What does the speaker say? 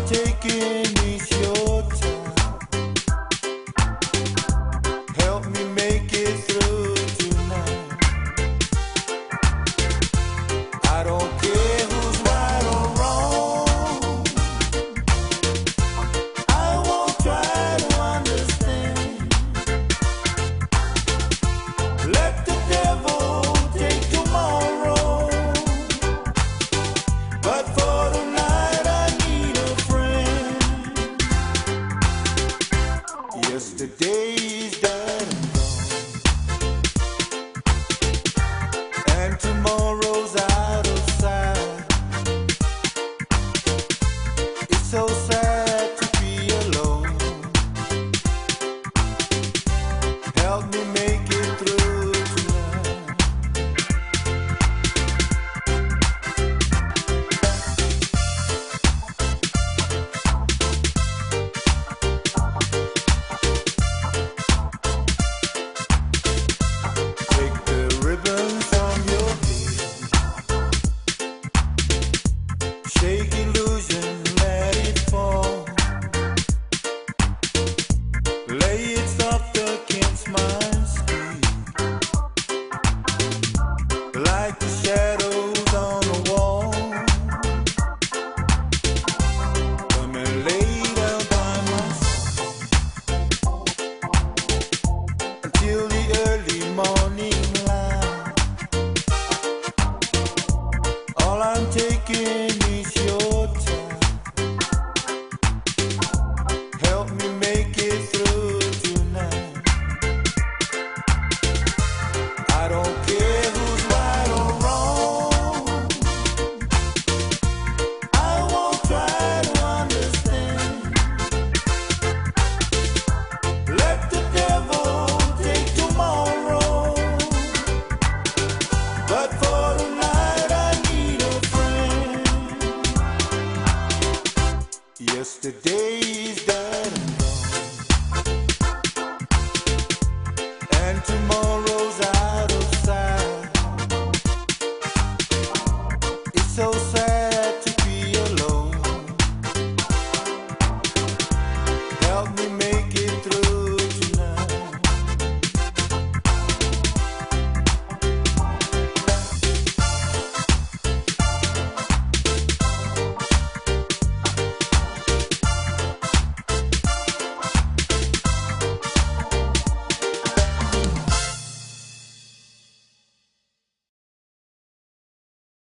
taking is your time. Help me make it through tonight. I don't care who's right or wrong. I won't try to understand. Let the devil take tomorrow. But for tonight I need a friend. Yesterday's dead and gone, and tomorrow's out of sight. It's so sad to be alone. Help me make it through tonight. Take the ribbon from your head. Shake illusion, let it fall. Lay it soft against my skin, like the shadows on the wall. Come and lay down by my side until the early morning light. All I'm taking is your time. Help me make it through tonight. I don't care who's right or wrong. I won't try to understand. Let the devil take tomorrow. But for tonight I need a friend. Yesterday's